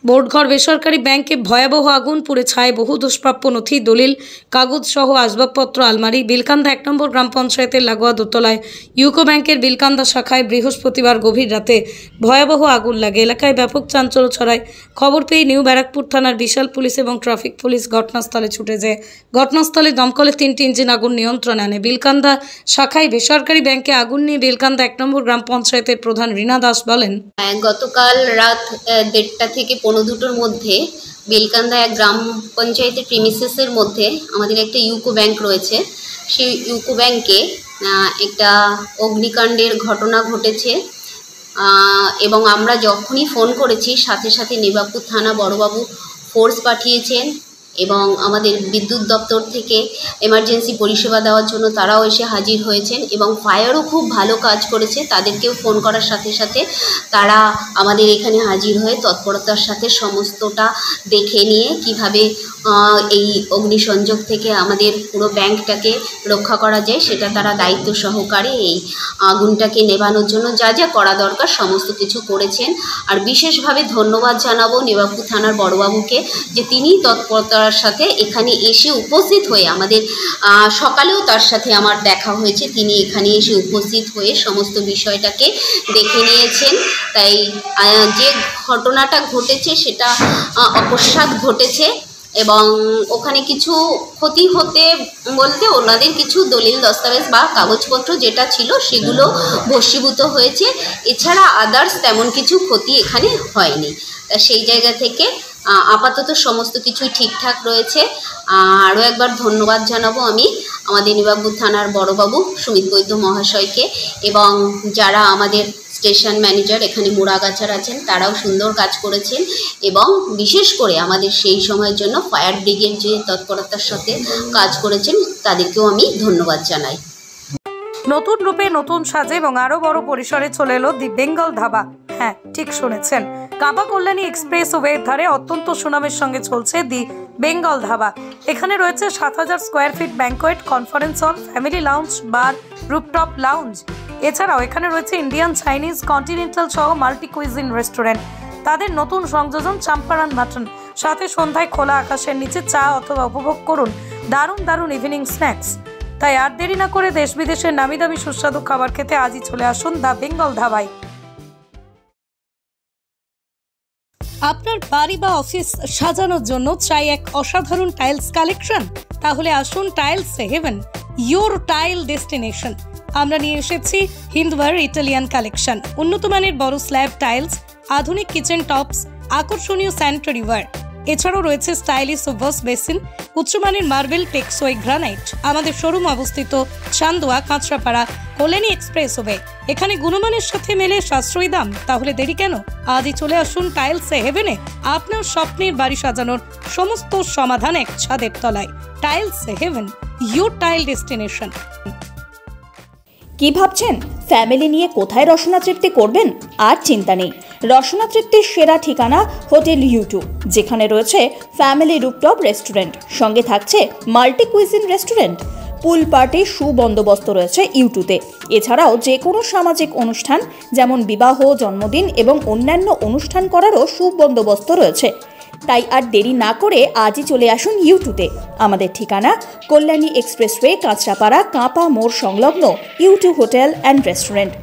বোর্ডঘর বেসরকারি ব্যাংকে ভয়াবহ আগুন, পুড়ে ছায় বহু দুষ্প্রাপ্য নথি, দলিল, কাগজ সহ আসবাবপত্র, আলমারি। বিলকান্দা ১ নম্বর গ্রাম পঞ্চায়েতের লাগোয়া দোতলায় ইউকো ব্যাংকের বিলকান্দা শাখায় বৃহস্পতিবার গভীর রাতে ভয়াবহ আগুন লাগে। এলাকায় ব্যাপক চাঞ্চল্য ছড়ায়। খবর পেয়ে নিউ ব্যারাকপুর থানার বিশাল পুলিশ এবং ট্রাফিক পুলিশ ঘটনাস্থলে ছুটে যায়। ঘটনাস্থলে দমকলের ৩টি ইঞ্জিন আগুন নিয়ন্ত্রণে আনে। বিলকান্দা শাখায় বেসরকারি ব্যাংকে আগুন নিয়ে বিলকান্দা ১ নম্বর গ্রাম পঞ্চায়েতের প্রধান রীনা দাস বলেন, গতকাল রাত ১:৩০ থেকে ১৫-২টোর মধ্যে বেলকান্দা এক গ্রাম পঞ্চায়েতের প্রিমিসেসের মধ্যে আমাদের একটা ইউকো ব্যাংক রয়েছে। সেই ইউকো ব্যাংকে একটা অগ্নিকাণ্ডের ঘটনা ঘটেছে এবং আমরা যখনই ফোন করেছি সাথে সাথে নেবাবপুর থানা বড়বাবু ফোর্স পাঠিয়েছেন এবং আমাদের বিদ্যুৎ দপ্তর থেকে এমার্জেন্সি পরিষেবা দেওয়ার জন্য তারাও এসে হাজির হয়েছেন এবং ফায়ারও খুব ভালো কাজ করেছে। তাদেরকেও ফোন করার সাথে সাথে তারা আমাদের এখানে হাজির হয়ে তৎপরতার সাথে সমস্তটা দেখে নিয়ে কিভাবে এই অগ্নিসংযোগ থেকে আমাদের পুরো ব্যাংকটাকে রক্ষা করা যায় সেটা তারা দায়িত্ব সহকারে এই আগুনটাকে নেভানোর জন্য যা যা করা দরকার সমস্ত কিছু করেছেন। আর বিশেষভাবে ধন্যবাদ জানাবো নেবাবপুর থানার বড়বাবুকে যে তিনি তৎপরতার সাথে এখানে এসে উপস্থিত হয়ে আমাদের সকালেও তার সাথে আমার দেখা হয়েছে, তিনি এখানে এসে উপস্থিত হয়ে সমস্ত বিষয়টাকে দেখে নিয়েছেন। তাই যে ঘটনাটা ঘটেছে সেটা অকস্মাৎ ঘটেছে এবং ওখানে কিছু ক্ষতি হতে বলতে ওনাদের কিছু দলিল দস্তাবেজ বা কাগজপত্র যেটা ছিল সেগুলো ভস্মীভূত হয়েছে, এছাড়া আদার্স তেমন কিছু ক্ষতি এখানে হয়নি। তা সেই জায়গা থেকে আপাতত সমস্ত কিছুই ঠিকঠাক রয়েছে। আরও একবার ধন্যবাদ জানাবো আমি আমাদের নেবাবপুর থানার বড়বাবু সুমিত বৈদ্য মহাশয়কে এবং যারা আমাদের স্টেশন ম্যানেজার এখানে মোড়াগাছার আছেন তারাও সুন্দর কাজ করেছেন এবং বিশেষ করে আমাদের সেই সময়ের জন্য ফায়ার ব্রিগেড যে তৎপরতার সাথে কাজ করেছেন তাদেরকেও আমি ধন্যবাদ জানাই। নতুন রূপে নতুন সাজে এবং আরো বড় পরিসরে চলে এলো দি বেঙ্গল ধাবা। হ্যাঁ, ঠিক শুনেছেন, কাঁপা কল্যাণী এক্সপ্রেস ওয়ের ধারে অত্যন্ত সুনামের সঙ্গে চলছে দি বেঙ্গল ধাবা। এখানে রয়েছে ৭,০০০ square feet banquet, conference hall, family lounge, bar, rooftop lounge. এছাড়াও এখানে রয়েছে ইন্ডিয়ান, চাইনিজ, কন্টিনেন্টাল সহ মাল্টি কুইজিন রেস্টুরেন্ট। তাদের নতুন সংযোজন চাম্পারান মাটন, সাথে সন্ধ্যায় খোলা আকাশের নিচে চা অথবা উপভোগ করুন দারুণ দারুণ ইভিনিং স্ন্যাক্স। তাই আর দেরি না করে দেশ বিদেশের নামি দামি সুস্বাদু খাবার খেতে আজই চলে আসুন দ্য বেঙ্গল ধাবায়। আপনার বাড়ি বা অফিস সাজানোর জন্য চাই এক অসাধারণ টাইলস কালেকশন? তাহলে আসুন tiles heaven, your tile destination. আমরা নিয়ে এসেছি হিন্দওয়ার ইটালিয়ান কালেকশন, উন্নত মানের বড় স্ল্যাব টাইলস, আধুনিক কিচেন টপস, আকর্ষণীয় স্যানিটারি ওয়্যার। এছাড়াও রয়েছে স্টাইলিশ ওয়াশ বেসিন, উচ্চমানের মার্বেল, টেক্সোই, গ্রানাইট। আমাদের শোরুম অবস্থিত চান্দোয়া, কাঁচরাপাড়া, কল্যাণী এক্সপ্রেসওয়ে। এখানে গুণমানের সাথে মেলে সাশ্রয়ী দাম। তাহলে দেরি কেন? আজই চলে আসুন টাইলস হেভেনে। আপনার স্বপ্নের বাড়ি সাজানোর সমস্ত সমাধান এক ছাদের তলায়। Tiles heaven, your tile destination. কি ভাবছেন ফ্যামিলি নিয়ে কোথায় রসনা তৃপ্তি করবেন? আর চিন্তা নেই, রসনা তৃপ্তির সেরা ঠিকানা হোটেল ইউ2, যেখানে রয়েছে ফ্যামিলি রুফটপ রেস্টুরেন্ট, সঙ্গে থাকছে মাল্টি কুইজিন রেস্টুরেন্ট। পুল পার্টির সুবন্দোবস্ত রয়েছে ইউ2তে। এছাড়াও যে কোনো সামাজিক অনুষ্ঠান যেমন বিবাহ, জন্মদিন এবং অন্যান্য অনুষ্ঠান করারও সুবন্দোবস্ত রয়েছে। তাই আর দেরি না করে আজই চলে আসুন ইউ2তে। আমাদের ঠিকানা কল্যাণী এক্সপ্রেসওয়ে, কাঁচরাপাড়া, কাঁপা মোড় সংলগ্ন ইউ2 হোটেল অ্যান্ড রেস্টুরেন্ট।